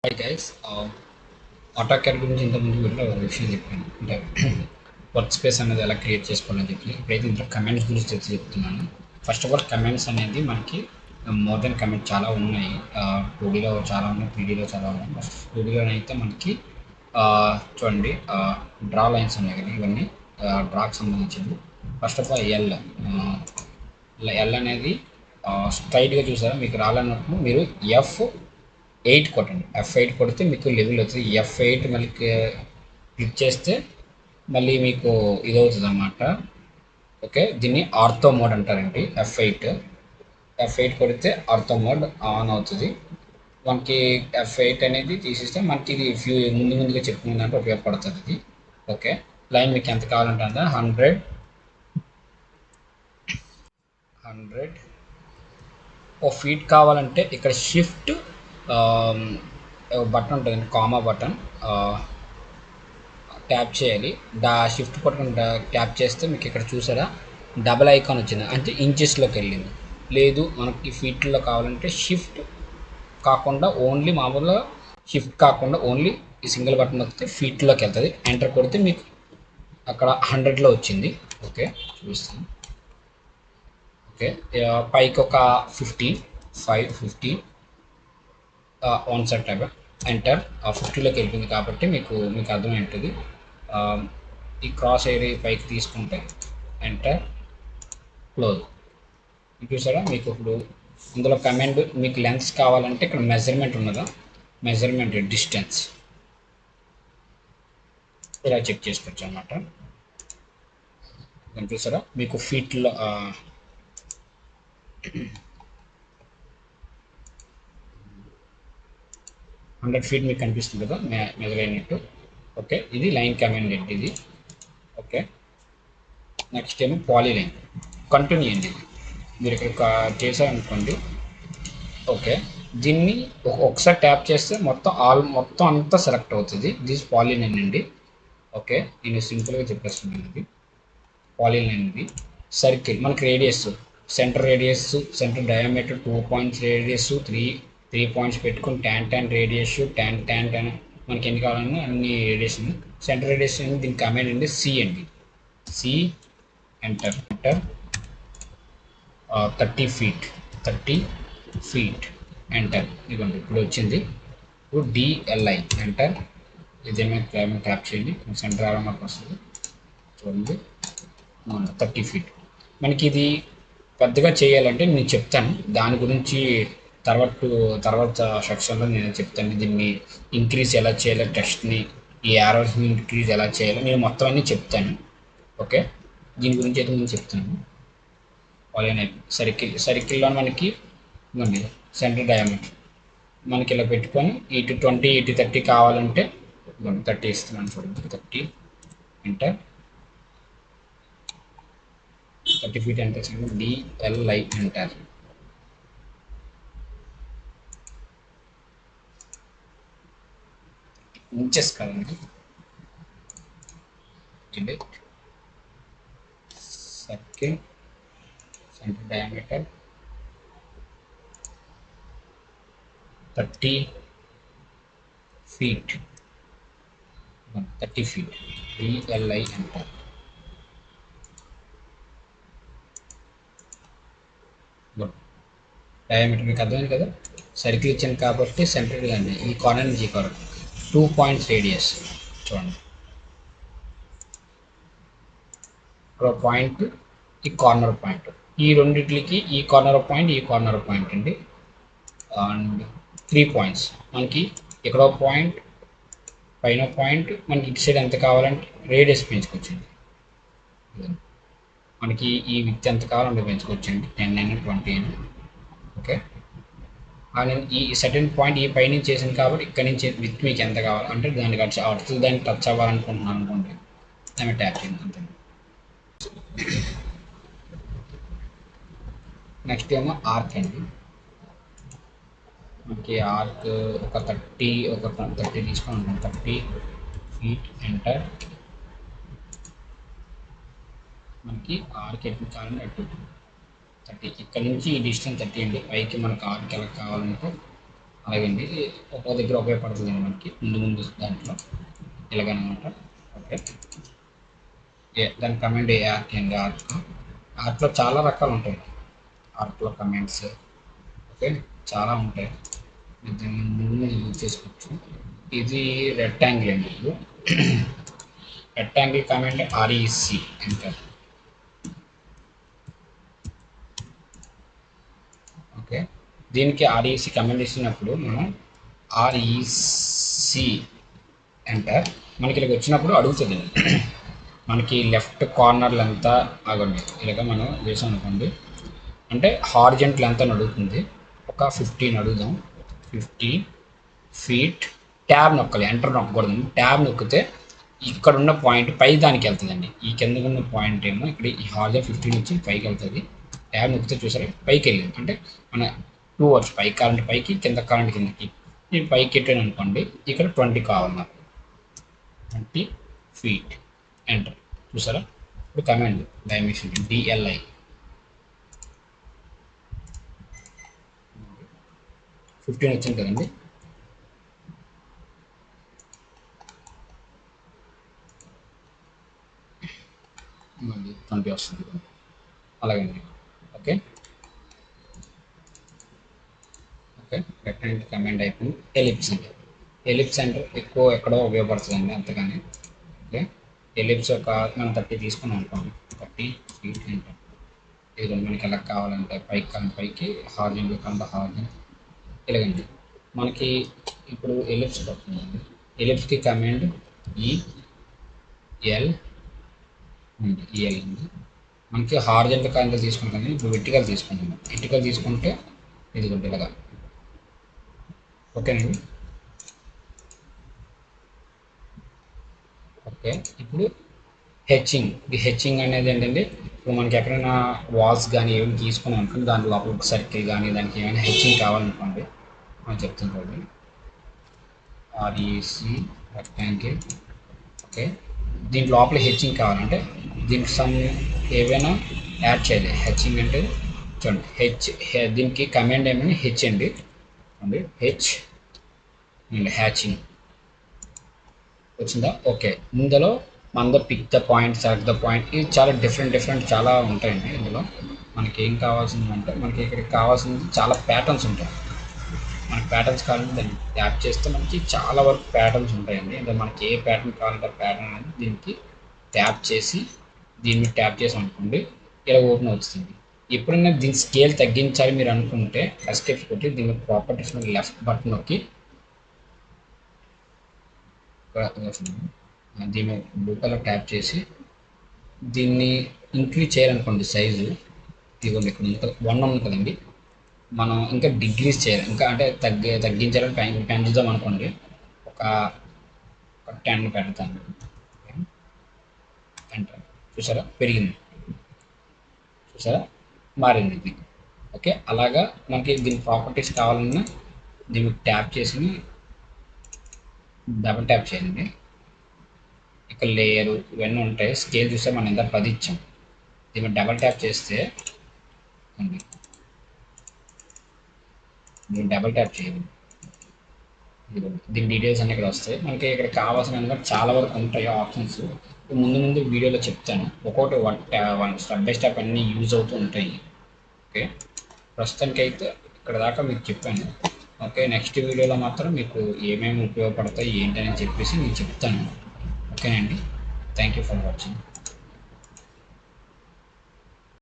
Hi guys, auto CAD గురించి ఇంతకుముందు వీడియోలో ఒక విషయం చెప్పాను. అంటే వర్క్ స్పేస్ అనేది ఎలా క్రియేట్ చేసుకోవాలని చెప్పి. ఇప్పుడైతే ఇంట్లో కమెంట్స్ గురించి చెప్తున్నాను. ఫస్ట్ ఆఫ్ ఆల్ కమెంట్స్ అనేది మనకి మోర్ దెన్ కమెంట్ చాలా ఉన్నాయి. 2Dలో చాలా ఉన్నాయి, 3Dలో చాలా ఉన్నాయి. ఫస్ట్ 2Dలో అయితే మనకి చూడండి, డ్రా లైన్స్ ఉన్నాయి కదా, ఇవన్నీ డ్రాకి సంబంధించింది. ఫస్ట్ ఆఫ్ ఆల్ ఎల్ అనేది స్ట్రైట్గా చూసారా, మీకు రాలన్నప్పుడు మీరు F8 కొట్టండి. F8 కొడితే మీకు లెవెల్ అవుతుంది. F8 మళ్ళీ క్లిక్ చేస్తే మళ్ళీ మీకు ఇది అవుతుంది అన్నమాట. ఓకే, దీన్ని ఆర్థో మోడ్ అంటారండి. F8 కొడితే ఆర్థో మోడ్ ఆన్ అవుతుంది. మనకి F8 అనేది తీసిస్తే మనకి ఇది ముందుగా చెప్పుకున్న దాంట్లో ఉపయోగపడుతుంది ఇది. ఓకే, లైన్ మీకు ఎంత కావాలంటే అంత 100 ఓ ఫీట్ కావాలంటే ఇక్కడ షిఫ్ట్ బటన్ ఉంటుందండి, కామా బటన్ ట్యాప్ చేయాలి. షిఫ్ట్ పట్టుకుని ట్యాప్ చేస్తే మీకు ఇక్కడ చూసారా డబల్ ఐకాన్ వచ్చింది, అంటే ఇంచెస్లోకి వెళ్ళింది. లేదు మనకి ఫీట్లో కావాలంటే షిఫ్ట్ కాకుండా ఓన్లీ మామూలుగా షిఫ్ట్ కాకుండా ఓన్లీ ఈ సింగిల్ బటన్ నొక్కితే ఫీట్లోకి వెళ్తుంది. ఎంటర్ కొడితే మీకు అక్కడ 100లో వచ్చింది. ఓకే, చూపిస్తాను. ఓకే, పైకి ఒక 50 వన్ సెట్ టైప్ ఎంటర్ 50లోకి వెళ్ళింది కాబట్టి మీకు అర్థమై ఉంటుంది. ఈ క్రాస్ ఏరియా పైకి తీసుకుంటే ఎంటర్ క్లోజ్. చూసారా మీకు ఇప్పుడు ఇందులో కమాండ్ మీకు లెన్స్ కావాలంటే ఇక్కడ మెజర్మెంట్ ఉన్నదా, మెజర్మెంట్ డిస్టెన్స్ ఇలా చెక్ చేసుకోవచ్చు అన్నమాట. చూసారా మీకు ఫీట్లో 100 ఫీట్ మీకు కనిపిస్తుంది కదా మెజర్ అయినట్టు. ఓకే, ఇది లైన్ కమాండ్ ఏంటి ఇది. ఓకే, నెక్స్ట్ ఏమో పాలీలైన్ కంటిన్యూ అండి. మీరు ఇక్కడ చేశారనుకోండి. ఓకే, దీన్ని ఒకసారి ట్యాప్ చేస్తే మొత్తం అంతా సెలెక్ట్ అవుతుంది. దిస్ పాలీలైన్ అండి. ఓకే, నేను సింపుల్గా చెప్పేస్తున్నాను. ఇది పాలీలైన్. ఇది సర్కిల్ మనకి radius, centre radius, centre diameter 2 points radius, three points పెట్టుకుని ట్యాన్ రేడియస్, ట్యాన్ మనకి ఎన్ని కావాలన్నా అన్ని రేడియేషన్. సెంటర్ రేడియేషన్ దీని కమాండ్ అండి సి అండి. C enter 30 feet enter. ఇదిగోండి ఇప్పుడు వచ్చింది. ఇప్పుడు డిఎల్ఐ ఎంటర్. ఇదేమైనా ట్యాప్ చేయండి, సెంటర్ రావడం మనకు వస్తుంది. చూడండి 30 ఫీట్. మనకి ఇది పెద్దగా చేయాలంటే నేను చెప్తాను, దాని గురించి తర్వాత సెక్షన్లో నేను చెప్తాను. దీన్ని ఇంక్రీజ్ ఎలా చేయాలో, టెక్స్ట్ని ఈ యారోస్ని ఇంక్రీజ్ ఎలా చేయాలో నేను మొత్తం అన్నీ చెప్తాను. ఓకే, దీని గురించి అయితే నేను చెప్తాను. సర్కిల్లో మనకి ఇవ్వండి సెంటర్ డయామీటర్ మనకి ఇలా పెట్టుకొని ఇటు 20 ఇటు 30 కావాలంటే 30 ఇస్తున్నాను. చూడండి 30 ఎంటర్. 30 ఫీట్ ఎంటర్ చేయండి. DLI enter. ఇంచెస్ కదండి. Circle centre diameter 30 feet. DLI enter. Diameter మీకు అర్థమైంది కదా. సర్కిల్ ఇచ్చాను కాబట్టి సెంటర్ కానీ ఈ కార్నర్ నుంచి ఈ కార్నర్ 2 పాయింట్స్ రేడియస్. చూడండి ఇక్కడ పాయింట్, ఈ కార్నర్ పాయింట్, ఈ రెండిట్లకి ఈ కార్నర్ పాయింట్ అండి. అండ్ 3 పాయింట్స్ మనకి ఇక్కడ పాయింట్, పైన పాయింట్. మనకి ఇటు సైడ్ ఎంత కావాలంటే రేడియస్ పెంచుకోవచ్చండి. మనకి ఈ విత్ ఎంత కావాలంటే పెంచుకోవచ్చండి, 10 అయినా 20 అయినా. ఓకే, ఈ సర్టెన్ పాయింట్ ఈ పైనుంచి చేసింది కాబట్టి ఇక్కడ నుంచి విత్ మీకు ఎంత కావాలి అంటే దానికి అడుగుతుంది. దాన్ని టచ్ అవ్వాలనుకుంటున్నాను అనుకోండి, దాన్ని ట్యాప్ చేయండి అంతే. నెక్స్ట్ ఏమో ఆర్క్ అండి. మనకి ఆర్క్ ఒక 30 తీసుకొని ఉంటాం. 30 ఫీట్ ఎంటర్. మనకి ఆర్క్ ఎటు కావాలంటే అటు 30. ఇక్కడ నుంచి ఈ డిస్టెన్స్ 30 అండి. పైకి మనకు ఆర్క్ ఎలా కావాలంటే అలాగండి ఒక్కో దగ్గర ఉపయోగపడుతుంది మనకి ముందు దాంట్లో ఇలాగనమాట. ఓకే, దాని కమెంట్ ఆర్ట్ అండి. ఆర్ట్లో చాలా రకాలు ఉంటాయి. ఆర్ట్లో కమెంట్స్ ఓకే చాలా ఉంటాయి. దీన్ని ముందు యూజ్ చేసుకోవచ్చు. ఇది రెక్టాంగిల్ అండి. ఇది రెక్టాంగిల్ కమెంట్ ఆర్ఈసి అంటారు. ఓకే, దీనికి ఆర్ఈసి కమెంట్ ఇచ్చినప్పుడు మనం ఆర్ఈసి ఎంటర్ మనకి ఇలాగ వచ్చినప్పుడు అడుగుతుంది. మనకి లెఫ్ట్ కార్నర్లు అంతా ఆగండి ఇలాగ మనం వేసాం అనుకోండి, అంటే హార్జెంటల్ ఎంత అడుగుతుంది. ఒక 15 అడుగుదాం. 15 feet. ట్యాబ్ నొక్కాలి, ఎంటర్ నొక్కకూడదు. ట్యాబ్ నొక్కితే ఇక్కడ ఉన్న పాయింట్ పై దానికి వెళ్తుందండి. ఈ కింద ఉన్న పాయింట్ ఏమో ఇక్కడ ఈ హార్జెంట్ 15 వచ్చి పైకి వెళ్తుంది. ట్యాబ్ నొక్కితే చూసారా పైకి వెళ్ళింది. అంటే మన 2 వర్డ్స్ పై కరెంట్ పైకి, కింద కరెంట్ కిందకి. నేను పైకి ఎట్టాను అనుకోండి, ఇక్కడ 20 కావాలి నాకు. 20 feet ఎంటర్. చూసారా ఇప్పుడు కమాండ్ డైమెన్షన్ DLI 15 వచ్చింది కదండి. మళ్ళీ 20 వస్తుంది అలాగండి. ఓకే ఓకే, రెక్టాంగిల్ కమాండ్ అయిపోయింది. ఎలిప్స్ అంటే ఎలిప్స్ అంటే ఎక్కువ ఎక్కడో ఉపయోగపడుతుందండి అంతగానే. ఓకే, ఎలిప్స్ ఒక మనం 30 తీసుకున్నాం అనుకోండి. 30 feet అంటే ఇది మనకి ఎలా కావాలంటే పైకి కరెంట్ పైకి, హార్జెంటల్ కరెంట్ హార్జెంట్ ఇలాగండి. మనకి ఇప్పుడు ఎలిప్స్ పడుతుందండి. ఎలిప్స్కి కమాండ్ EL అండి. మనకి హార్జెంటల్ కరెంట్ తీసుకుంటాం, ఇప్పుడు వెర్టికల్ తీసుకుంటాం. వెర్టికల్ తీసుకుంటే ఇది ఇలాగా. ఓకేనండి. ఓకే, ఇప్పుడు హెచ్చింగ్. ఈ హెచ్చింగ్ అనేది ఏంటంటే ఇప్పుడు మనకి ఎక్కడైనా వాల్స్ కానీ ఏమైనా తీసుకున్నాం అనుకోండి, దాని లోపల ఒక సర్కిల్ కానీ దానికి ఏమైనా హెచ్చింగ్ కావాలనుకోండి మనం చెప్తాం చూడండి. REC rectangle. ఓకే, దీని లోపల హెచ్చింగ్ కావాలంటే దీనికి ఏవైనా యాడ్ చేయాలి. హెచ్చింగ్ అంటే చూడండి దీనికి కమాండ్ ఏమైనా హెచ్ అండి. హ్యాచింగ్ వచ్చిందా. ఓకే, ఇందులో మనతో pick the point, select the point, ఇది చాలా డిఫరెంట్ చాలా ఉంటాయండి. ఇందులో మనకి ఏం కావాల్సిందంటే మనకి ఇక్కడికి కావాల్సింది చాలా ప్యాటర్న్స్ ఉంటాయి. మనకి ప్యాటర్న్స్ కావాలంటే దాన్ని ట్యాప్ చేస్తే మనకి చాలా వరకు ప్యాటర్న్స్ ఉంటాయండి. అంటే మనకి ఏ ప్యాటర్న్ కావాలంటే ప్యాటర్న్ అనేది దీనికి ట్యాప్ చేసి దీన్ని ట్యాప్ చేసి అనుకోండి ఇలా ఓపెన్ అవుతుంది. ఎప్పుడైనా దీని స్కేల్ తగ్గించాలి మీరు అనుకుంటే ఎస్కేప్ కొట్టి దీని ప్రాపర్టీస్ లెఫ్ట్ బటన్ నొక్కి దీన్ని బ్లూ కలర్ ట్యాప్ చేసి దీన్ని ఇంక్రీజ్ చేయాలనుకోండి సైజు. ఇదిగోండి ఇక్కడ ఉంది 1 ఉంది కదండి, మనం ఇంకా డిగ్రీస్ చేయాలి. ఇంకా అంటే తగ్గించాలని పెంచుదాం అనుకోండి. ఒక 10 పెడతాను. ఎంటర్. చూసారా పెరిగింది, చూసారా మారింది ఇది. ఓకే, అలాగా మనకి దీని ప్రాపర్టీస్ కావాలన్నా దీన్ని ట్యాప్ చేసి డబుల్ ట్యాప్ చేయండి. ఇక్కడ లేయరు ఇవన్నీ ఉంటాయి. స్కేల్ చూస్తే మనం ఎంత 10 ఇచ్చాం. దీన్ని డబల్ ట్యాప్ చేస్తే దీన్ని డబల్ ట్యాప్ చేయండి. దీని డీటెయిల్స్ అన్నీ ఇక్కడ వస్తాయి. మనకి ఇక్కడ కావాల్సిన చాలా వరకు ఉంటాయి ఆప్షన్స్. ముందు వీడియోలో చెప్తాను. ఒక్కొక్కటి వన్ స్టెప్ బై స్టెప్ అన్నీ యూజ్ అవుతూ ఉంటాయి. ఓకే, ప్రస్తుతానికి అయితే ఇక్కడ దాకా మీకు చెప్పాను. ఓకే, నెక్స్ట్ వీడియోలో మాత్రం మీకు ఏమేమి ఉపయోగపడతాయి ఏంటని చెప్పేసి నేను చెప్తాను. ఓకేనండి, థ్యాంక్ యూ ఫర్ వాచింగ్.